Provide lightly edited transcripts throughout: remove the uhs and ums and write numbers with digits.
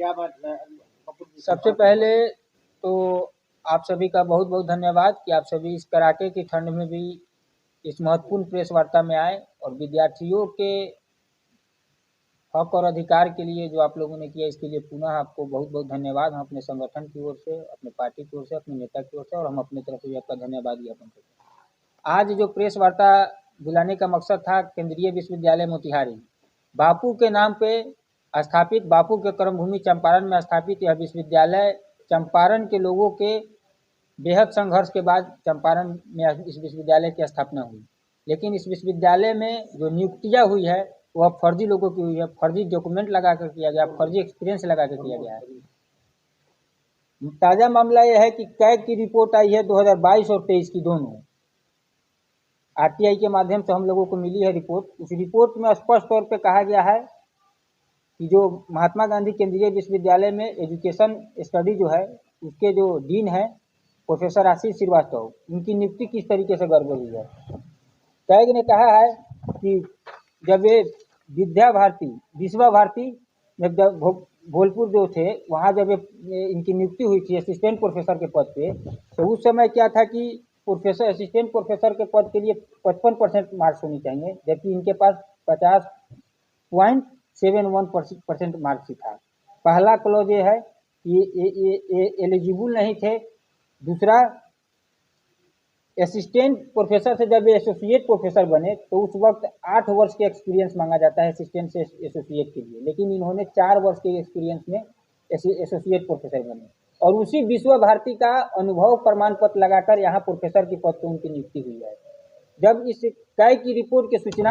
क्या बात है? सबसे पहले तो आप सभी का बहुत बहुत धन्यवाद कि आप सभी इस कड़ाके की ठंड में भी इस महत्वपूर्ण प्रेस वार्ता में आए और विद्यार्थियों के हक और अधिकार के लिए जो आप लोगों ने किया, इसके लिए पुनः आपको बहुत बहुत धन्यवाद। हम अपने संगठन की ओर से, अपने पार्टी की ओर से, अपने नेता की ओर से और हम अपनी तरफ से भी आपका धन्यवाद ज्ञापन करते हैं। आज जो प्रेस वार्ता बुलाने का मकसद था, केंद्रीय विश्वविद्यालय मोतिहारी बापू के नाम पे स्थापित, बापू के कर्मभूमि चंपारण में स्थापित यह विश्वविद्यालय चंपारण के लोगों के बेहद संघर्ष के बाद चंपारण में इस विश्वविद्यालय की स्थापना हुई। लेकिन इस विश्वविद्यालय में जो नियुक्तियां हुई है वह फर्जी लोगों की हुई है, फर्जी डॉक्यूमेंट लगा कर किया गया, फर्जी एक्सपीरियंस लगा कर किया गया है। ताज़ा मामला यह है कि कैग की रिपोर्ट आई है 2022 और 23 की दोनों, आरटीआई के माध्यम से हम लोगों को मिली है रिपोर्ट। उस रिपोर्ट में स्पष्ट तौर पे कहा गया है कि जो महात्मा गांधी केंद्रीय विश्वविद्यालय में एजुकेशन स्टडी जो है, उसके जो डीन है प्रोफेसर आशीष श्रीवास्तव, उनकी नियुक्ति किस तरीके से गड़बड़ हुई है। कैग ने कहा है कि जब ये विद्या भारती, विश्वा भारती, जब भोलपुर जो थे वहाँ जब इनकी नियुक्ति हुई थी असिस्टेंट प्रोफेसर के पद पे, तो उस समय क्या था कि प्रोफेसर, असिस्टेंट प्रोफेसर के पद के लिए 55% मार्क्स होनी चाहिए, जबकि इनके पास 50.71% मार्क्स ही था। पहला क्लॉज ये है कि ये एलिजिबल नहीं थे। दूसरा, असिस्टेंट प्रोफेसर से जब एसोसिएट प्रोफेसर बने तो उस वक्त 8 वर्ष के एक्सपीरियंस मांगा जाता है असिस्टेंट से एसोसिएट के लिए, लेकिन इन्होंने 4 वर्ष के एक्सपीरियंस में एसोसिएट प्रोफेसर बने और उसी विश्व भारती का अनुभव प्रमाण पत्र लगाकर यहाँ प्रोफेसर की पद पर उनकी नियुक्ति हुई है। जब इस कैग की रिपोर्ट की सूचना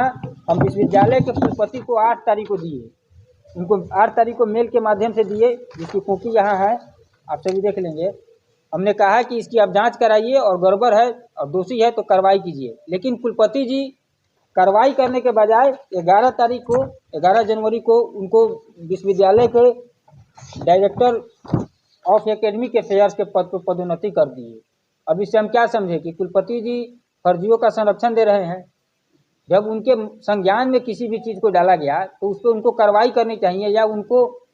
हम विश्वविद्यालय के कुलपति को 8 तारीख को दिए, उनको 8 तारीख को मेल के माध्यम से दिए, जिसकी कॉपी यहाँ है, आप सभी देख लेंगे। हमने कहा कि इसकी आप जांच कराइए और गड़बड़ है और दोषी है तो कार्रवाई कीजिए, लेकिन कुलपति जी कार्रवाई करने के बजाय 11 जनवरी को उनको विश्वविद्यालय के डायरेक्टर ऑफ एकेडमिक अफेयर्स के पद पर पदोन्नति कर दिए। अब इससे हम क्या समझे कि कुलपति जी फर्जियों का संरक्षण दे रहे हैं। जब उनके संज्ञान में किसी भी चीज़ को डाला गया तो उस पर उनको कार्रवाई करनी चाहिए या उनको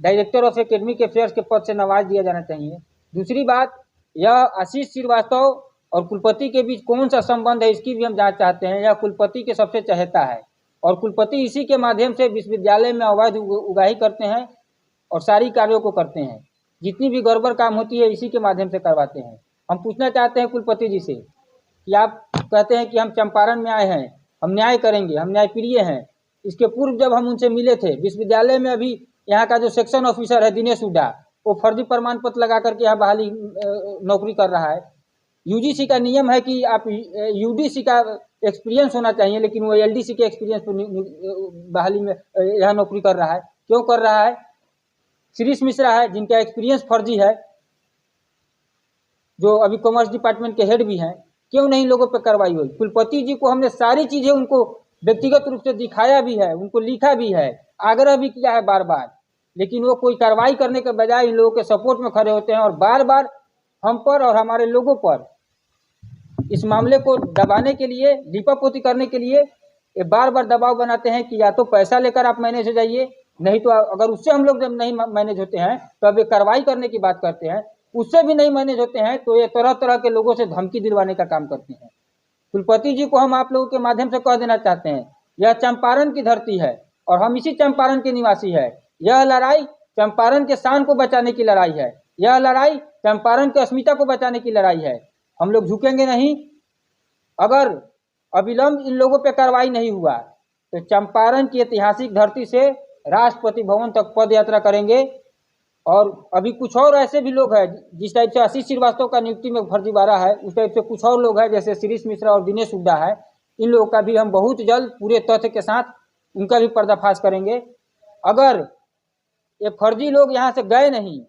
डायरेक्टर ऑफ एकेडमिक अफेयर्स के पद से नवाज दिया जाना चाहिए। दूसरी बात, यह आशीष श्रीवास्तव और कुलपति के बीच कौन सा संबंध है, इसकी भी हम जांच चाहते हैं। यह कुलपति के सबसे चहेता है और कुलपति इसी के माध्यम से विश्वविद्यालय में अवैध उगाही करते हैं और सारी कार्यों को करते हैं। जितनी भी गड़बड़ काम होती है इसी के माध्यम से करवाते हैं। हम पूछना चाहते हैं कुलपति जी से कि आप कहते हैं कि हम चंपारण में आए हैं, हम न्याय करेंगे, हम न्यायप्रिय हैं। इसके पूर्व जब हम उनसे मिले थे विश्वविद्यालय में, अभी यहाँ का जो सेक्शन ऑफिसर है दिनेश हुड्डा, वो फर्जी प्रमाण पत्र लगा करके यहाँ बहाली नौकरी कर रहा है। यूजीसी का नियम है कि आप यूडीसी का एक्सपीरियंस होना चाहिए, लेकिन वो एलडीसी के एक्सपीरियंस पर बहाली में यहाँ नौकरी कर रहा है। क्यों कर रहा है? शिरीष मिश्रा है जिनका एक्सपीरियंस फर्जी है, जो अभी कॉमर्स डिपार्टमेंट के हेड भी हैं, क्यों नहीं लोगों पर कार्रवाई हुई? कुलपति जी को हमने सारी चीजें उनको व्यक्तिगत रूप से दिखाया भी है, उनको लिखा भी है, आग्रह भी किया है बार बार, लेकिन वो कोई कार्रवाई करने के बजाय इन लोगों के सपोर्ट में खड़े होते हैं और बार बार हम पर और हमारे लोगों पर इस मामले को दबाने के लिए, लीपापोती करने के लिए ये बार बार दबाव बनाते हैं कि या तो पैसा लेकर आप मैनेज हो जाइए, नहीं तो अगर उससे हम लोग जब नहीं मैनेज होते हैं तो अब ये कार्रवाई करने की बात करते हैं, उससे भी नहीं मैनेज होते हैं तो ये तरह तरह के लोगों से धमकी दिलवाने का काम करते हैं। कुलपति जी को हम आप लोगों के माध्यम से कह देना चाहते हैं, यह चंपारण की धरती है और हम इसी चंपारण के निवासी है। यह लड़ाई चंपारण के शान को बचाने की लड़ाई है, यह लड़ाई चंपारण की अस्मिता को बचाने की लड़ाई है। हम लोग झुकेंगे नहीं। अगर अविलंब इन लोगों पे कार्रवाई नहीं हुआ तो चंपारण की ऐतिहासिक धरती से राष्ट्रपति भवन तक पद यात्रा करेंगे। और अभी कुछ और ऐसे भी लोग हैं, जिस टाइप से आशीष श्रीवास्तव का नियुक्ति में फर्जीवाड़ा है, उस टाइप से कुछ और लोग हैं जैसे शिरीष मिश्रा और दिनेश हुड्डा है। इन लोगों का भी हम बहुत जल्द पूरे तथ्य के साथ उनका भी पर्दाफाश करेंगे। अगर ये फर्जी लोग यहाँ से गए नहीं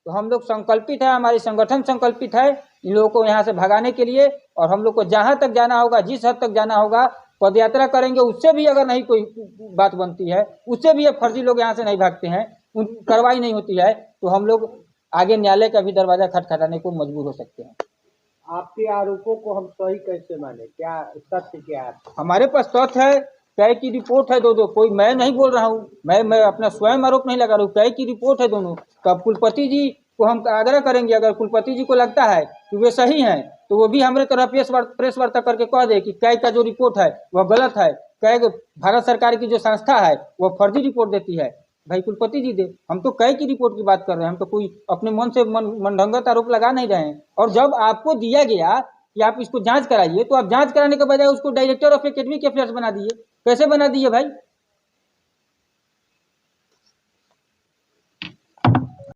तो हम लोग संकल्पित है, हमारी संगठन संकल्पित है इन लोगों को यहाँ से भगाने के लिए, और हम लोग को जहाँ तक जाना होगा, जिस हद तक जाना होगा पदयात्रा करेंगे। उससे भी अगर नहीं कोई बात बनती है, उससे भी ये फर्जी लोग यहाँ से नहीं भागते हैं, उन कार्रवाई नहीं होती है, तो हम लोग आगे न्यायालय का भी दरवाजा खटखटाने को मजबूर हो सकते हैं। आपके आरोपों को हम सही कैसे माने? क्या तथ्य क्या है? हमारे पास तथ्य है कै की रिपोर्ट है दो, कोई मैं नहीं बोल रहा हूँ, मैं अपना स्वयं आरोप नहीं लगा रहा हूँ, कै की रिपोर्ट है दोनों। तो अब कुलपति जी को हम आग्रह करेंगे, अगर कुलपति जी को लगता है कि वे सही हैं तो वो भी हमारे तरह प्रेस वार्ता करके कह दे कि कै का जो रिपोर्ट है वह गलत है, कै भारत सरकार की जो संस्था है वह फर्जी रिपोर्ट देती है। भाई कुलपति जी दे, हम तो कै की रिपोर्ट की बात कर रहे हैं, हम तो कोई अपने मन से मनढंगत आरोप लगा नहीं रहे हैं। और जब आपको दिया गया कि आप इसको जांच कराइए, तो आप जांच कराने के बजाय उसको डायरेक्टर ऑफ एकेडमिक अफेयर्स बना दिए। कैसे बना दिए भाई?